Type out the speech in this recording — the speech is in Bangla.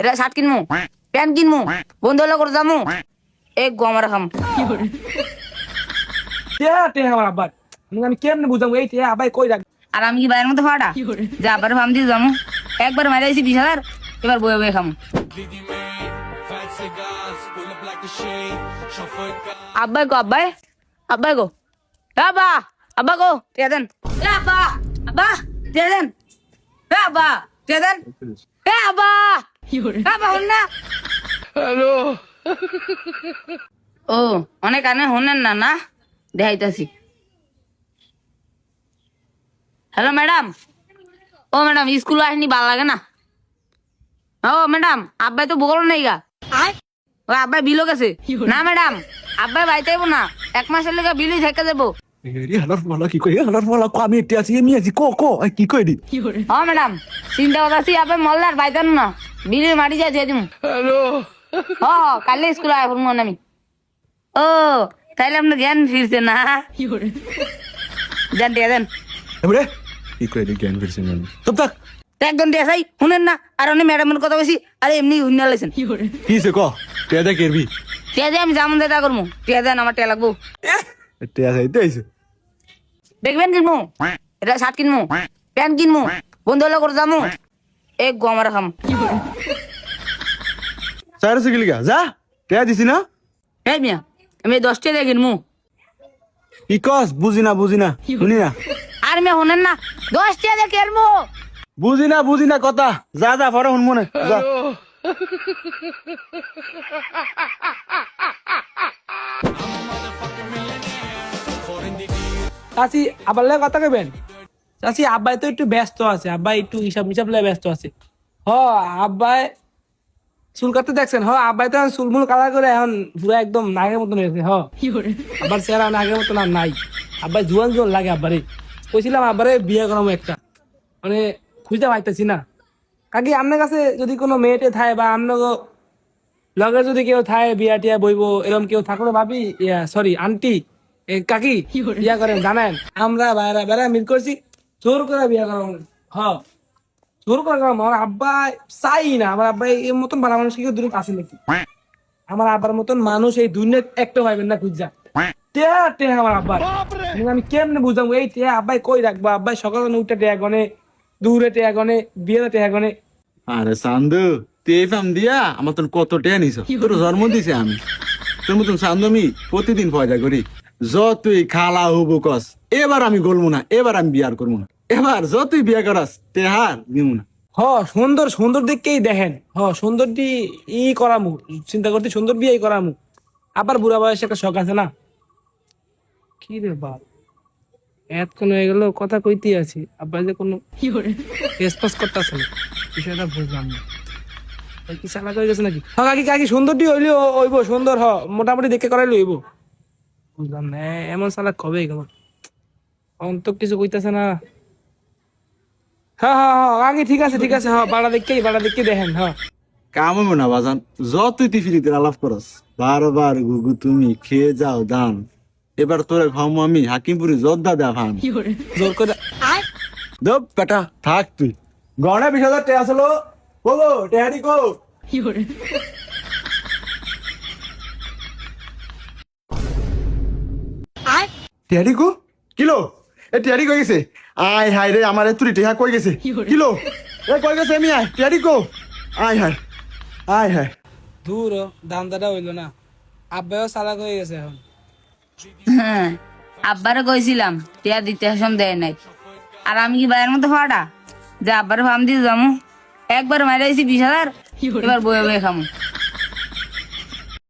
এটা শার্ট কিনমু, প্যান্ট কিনমু, বন্ধু হলে করে যামু, এক গো আমার খাম। আমার আব্বার আমি কেমনে বুঝাবো এই আব্বাই কই রাখ। আর আমি কি বাইরের মধ্যে ফাটা যে আব্বার ফার্ম দিয়ে যামু? একবার মারে আইছি 20,000, এবার বয়ে বয়ে খামু। আব্বাই গো, আব্বাই, আব্বাই গো, আব্বা, আব্বা গো, টিয়া দেন, আব্বা, আব্বা, টিয়া দেন, আব্বা, টিয়া দেন, আব্বা, আব্বা হন না। হ্যালো ও অনেক আনে হনেন না না, দেখাইতাছি। হ্যালো ম্যাডাম, ও ম্যাডাম স্কুল আসেনি, ভালো লাগে না। ও ম্যাডাম আব্বাই তো বগল নেই গা, ও আব্বাই বিলও গেছে না ম্যাডাম, আব্বাই বাইতে যাবো না, 1 মাসের লেগে বিলই থেকে যাবো। কি কই আমি একটু আছি এমনি আছি কি কই দি ও ম্যাডাম চিন্তা করতেছি, আব্বাই মল্লার বাইতেন না, বিলের মাটি যাই দিয়ে দিমু। হ্যালো ও কালে স্কুল আয় করবো আমি। ও তাইলে আপনার জ্ঞান ফিরছে না, জান দিয়ে দেন। এবারে কি কই দি জ্ঞান ফিরছে না তব তাক একদম দিয়ে চাই শুনেন না, আর উনি ম্যাডামের কথা বলছি, আরে এমনি উন্নয় লাইছেন। কিছে ক টেদা কেরবি টিয়া দিয়ে আমি যেমন যেটা করবো, টিয়া দেন, আমার টিয়া লাগবো। টেয়া চাইতে আইছে দেখবেন কিনবো, এটা শার্ট কিনবো, প্যান্ট কিনবো, বন্ধু হলে করে যামু, এক গো আমার খাম। সাইরে গেলি গা যা টেয়া দিছি না এই মিয়া আমি 10 টাকা দিয়ে কিনবো। কি কস বুঝি না শুনি না আর মিয়া শুনেন না, 10 টাকা দিয়ে কিনবো। বুঝি না কথা যা যা পরে শুনবো না যা চাচি আবার লাগে কথা কইবেন চাচি আব্বাই তো একটু ব্যস্ত আছে আব্বাই একটু হিসাব হিসাব লাগে ব্যস্ত আছে আব্বাই চুল কাটতে দেখছেন আব্বাই তো চুলমুল কালার করে এখন পুরো একদম নাগের মতন হয়েছে আব্বার চেহারা নাগের মতন আর নাই আব্বাই জোয়ান লাগে আব্বারে কইছিলাম আব্বারে বিয়ে করাবো একটা মানে খুঁজতে পাইতেছি না কাকি আপনার কাছে যদি কোনো মেয়েটে থাকে বা আপনার লগে যদি কেউ থাকে বিয়া টিয়া বইবো এরকম কেউ থাকলে ভাবি সরি আন্টি কাকি বিয়া করেন জানেন আমরা বাইরা বেড়া মিল করছি জোর করে বিয়া করাবো জোর করে করাবো আমার আব্বা চাই না আমার আব্বা এর মতন ভালো মানুষ কেউ দূরে আছে নাকি আমার আব্বার মতন মানুষ এই দুনিয়া একটা পাইবেন না খুঁজা টেয়া আমার আব্বা আমি কেমনে বুঝাবো এই টেয়া আব্বাই কই রাখবো আব্বাই সকালে উঠে টেয়া গনে দূরে টেয়া গনে বিয়ে টেয়া গনে আরে সান্দু তুই এই ফার্ম দিয়া আমার তোর কত টেয়া নিছ তোর জন্ম দিছে আমি তোর মতন সান্দু আমি প্রতিদিন পয়দা করি যতই খালা হবো কস এবার আমি গলবো না এবার আমি বিয়ার করবো না এবার যতই বিয়া করাস তেহার দিব না সুন্দর দিককেই দেখেন সুন্দর ই করামু চিন্তা করতে সুন্দর বিয়ে করামু আবার বুড়া বয়সে একটা শখ আছে না কি রে বাপ এতক্ষণ হয়ে গেল কথা কইতে আছি আব্বা যে কোনো রেসপন্স করতেছে না বিষয়টা বুঝলাম না কি সালা করে গেছে নাকি কাকি সুন্দরটি হইলে হইব সুন্দর মোটামুটি দেখে করাইলে হইব বুঝলাম না এমন সালা কবে গেল অন্ত কিছু কইতাছে না আগে ঠিক আছে বাড়া দেখকে দেখেন কাম হইব না বাজান যতই তুই ফিরিতে আলাপ করস বারবার গুগু তুমি খেয়ে যাও দান এবার তোরে খামো আমি হাকিমপুরি যোদ্ধা দেয়া ভান জোর করে দব বেটা থাক তুই গড়ে 20,000 টাকা আসলো বলো টেহারি কো টেহারি কো কিলো এ টেহারি কই গেছে আয় হায় রে আমার তুই টেহা কই গেছে কিলো এ কই গেছে আমি আয় টেহারি কো আয় হায় দূর দামদাটা হইলো না আব্বাও সালাক হয়ে গেছে এখন হ্যাঁ আব্বারে কইছিলাম টিয়া দিতে হাসম দেয় নাই, আর আমি কি বাইরের মধ্যে ফাটা যে আব্বারে ফার্ম দিয়ে যাবো? একবার মারে আইছি 20,000, এবার বয়ে বয়ে খামু।